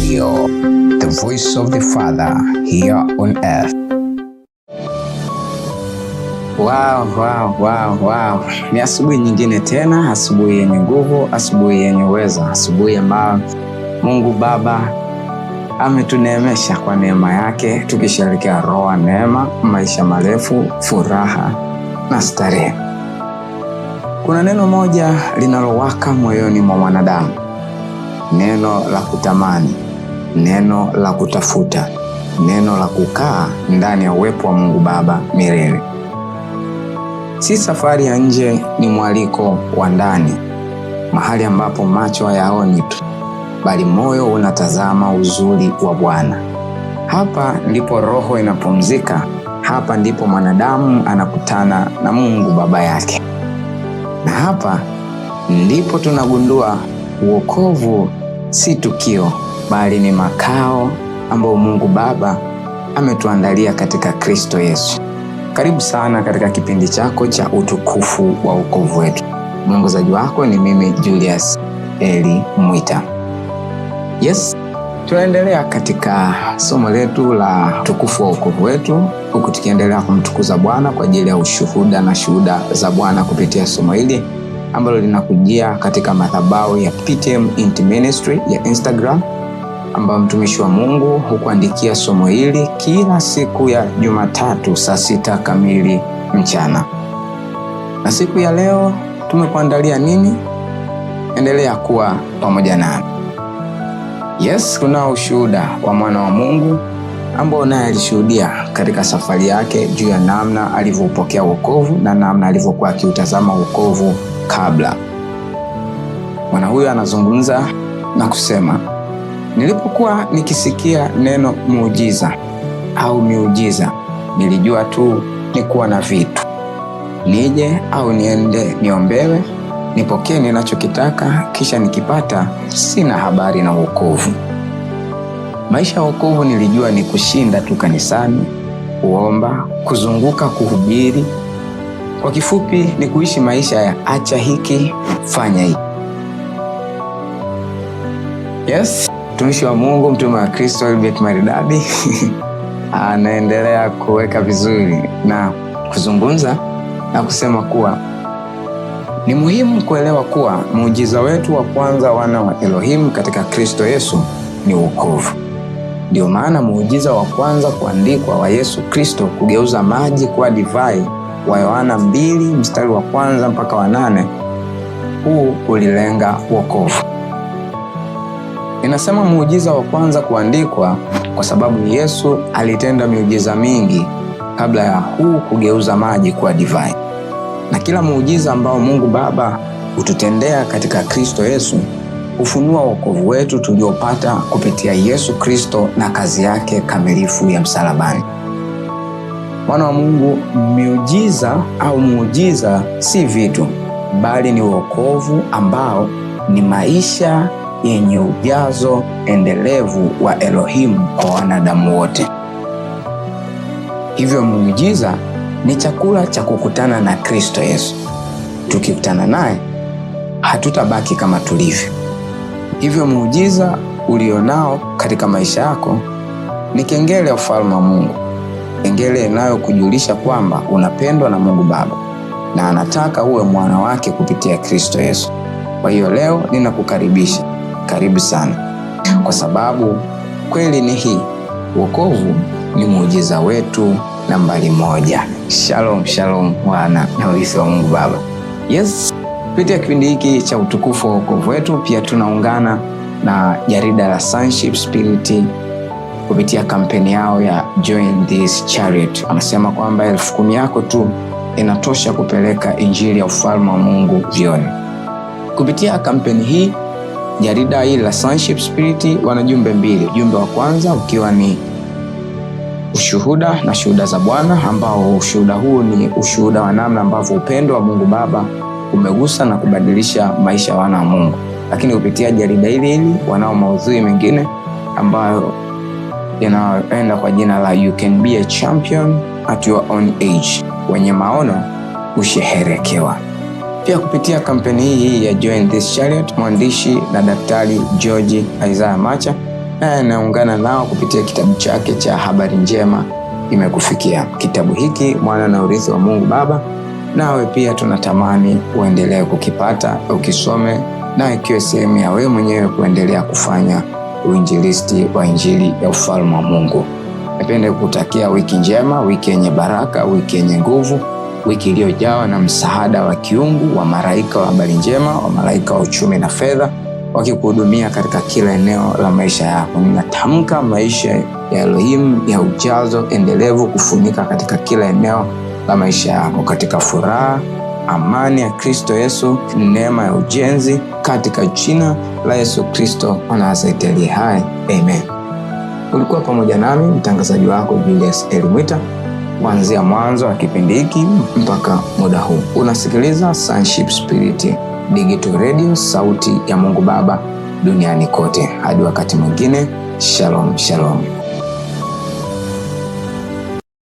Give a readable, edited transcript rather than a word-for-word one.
Radio, the voice of the Father here on earth. Wow. Ni asubuhi nyingine tena, asubuhi yenye nguvu, asubuhi yenye uwezo, asubuhi ambayo Mungu Baba ametuneemesha kwa neema yake, tukisherehekea roho neema, maisha marefu, furaha na starehe. Kuna neno moja linalowaka moyoni mwa mwanadamu, neno la kutamani, neno la kutafuta, neno la kukaa ndani ya uwepo wa Mungu Baba milele. Si safari ya nje, ni mwaliko wa ndani, mahali ambapo macho hayaoni tu, bali moyo unatazama uzuri wa Bwana. Hapa ndipo roho inapumzika, hapa ndipo mwanadamu anakutana na Mungu Baba yake. Na hapa ndipo tunagundua wokovu si tukio, bali ni makao ambao Mungu Baba ametuandalia katika Kristo Yesu. Karibu sana katika kipindi chako cha utukufu wa wokovu wetu. Mwongozaji wako ni mimi Julius Eli Mwita. Yes, tunaendelea katika somo letu la utukufu wa wokovu wetu, huku tukiendelea kumtukuza Bwana kwa ajili ya ushuhuda na shuhuda za Bwana kupitia somo hili ambalo linakujia katika madhabahu ya PTM Inti Ministry ya Instagram, ambao mtumishi wa Mungu hukuandikia somo hili kila siku ya Jumatatu saa 6 kamili mchana. Na siku ya leo tumekuandalia nini? Endelea kuwa pamoja nami. Yes, kuna ushuhuda wa mwana wa Mungu ambao naye alishuhudia katika safari yake juu ya namna alivyopokea wokovu na namna alivyokuwa akiutazama wokovu kabla. Mwana huyu anazungumza na kusema, nilipokuwa nikisikia neno muujiza au miujiza, nilijua tu ni kuwa na vitu. Nije au niende niombewe, nipokee ninachokitaka, kisha nikipata sina habari na wokovu. Maisha ya wokovu nilijua ni kushinda tu kanisani, kuomba, kuzunguka, kuhubiri. Kwa kifupi ni kuishi maisha ya acha hiki, fanya hiki. Yes, mtumishi wa Mungu, mtume wa Kristo Albert Maridadi anaendelea kuweka vizuri na kuzungumza na kusema kuwa ni muhimu kuelewa kuwa muujiza wetu wa kwanza wana wa Elohim katika Kristo Yesu ni wokovu. Ndio maana muujiza wa kwanza kuandikwa wa Yesu Kristo kugeuza maji kuwa divai wa Yohana 2 mstari wa 1 mpaka wa 8, huu ulilenga wokovu. Ninasema muujiza wa kwanza kuandikwa kwa sababu Yesu alitenda miujiza mingi kabla ya huu kugeuza maji kuwa divai. Na kila muujiza ambao Mungu Baba hututendea katika Kristo Yesu ufunua wokovu wetu tuliopata kupitia Yesu Kristo na kazi yake kamilifu ya msalabani. Mwana wa Mungu, miujiza au muujiza si vitu, bali ni wokovu ambao ni maisha yenye ujazo endelevu wa Elohim kwa wanadamu wote. Hivyo muujiza ni chakula cha kukutana na Kristo Yesu. Tukikutana naye hatutabaki kama tulivyo. Hivyo muujiza ulionao katika maisha yako ni kengele ya ufalme wa Mungu, kengele inayokujulisha kwamba unapendwa na Mungu Baba na anataka uwe mwana wake kupitia Kristo Yesu. Kwa hiyo leo ninakukaribisha, karibu sana, kwa sababu kweli ni hii, wokovu ni muujiza wetu nambari 1. Shalom wana na urithi wa Mungu Baba. Yes, kupitia kipindi hiki cha utukufu wa wokovu wetu pia tunaungana na jarida la Sonship Spirit kupitia kampeni yao ya Join This Chariot. Wanasema kwamba 10,000 yako tu inatosha kupeleka injili ya ufalme wa Mungu vioni. Kupitia kampeni hii, jarida hili la Sonship Spirit wana jumbe 2. Jumbe wa kwanza ukiwa ni ushuhuda na shuhuda za Bwana, ambao ushuhuda huu ni ushuhuda wa namna ambavyo upendo wa Mungu Baba umegusa na kubadilisha maisha ya wana wa Mungu. Lakini kupitia jarida hili wanao maudhui mengine ambayo yanaenda kwa jina la You Can Be a Champion at Your Own Age, wenye maono usheherekewa. Pia kupitia kampeni hii ya Join This Chariot, mwandishi na daktari George Isaiah Macha naye naungana nao kupitia kitabu chake cha Habari Njema Imekufikia. Kitabu hiki Mwana na Urithi wa Mungu Baba, nawe pia tunatamani uendelee kukipata, ukisome na ikiwe sehemu ya wewe mwenyewe kuendelea kufanya uinjilisti wa injili ya ufalme wa Mungu. Napenda kukutakia wiki njema, wiki yenye baraka, wiki yenye nguvu, wiki iliyojawa na msaada wa kiungu wa malaika wa habari njema, wa malaika wa uchumi na fedha, wakikuhudumia katika kila eneo la maisha yako. Ninatamka maisha ya Elohim ya ujazo endelevu kufunika katika kila eneo la maisha yako, katika furaha, amani ya Kristo Yesu, neema ya ujenzi, katika jina la Yesu Kristo wa Nazareti hai. Amen. Ulikuwa pamoja nami mtangazaji wako Julius Elimwita kuanzia mwanzo wa kipindi hiki mpaka muda huu. Unasikiliza Sonship Spirit Digital Radio, sauti ya Mungu Baba duniani kote. Hadi wakati mwingine, shalom shalom.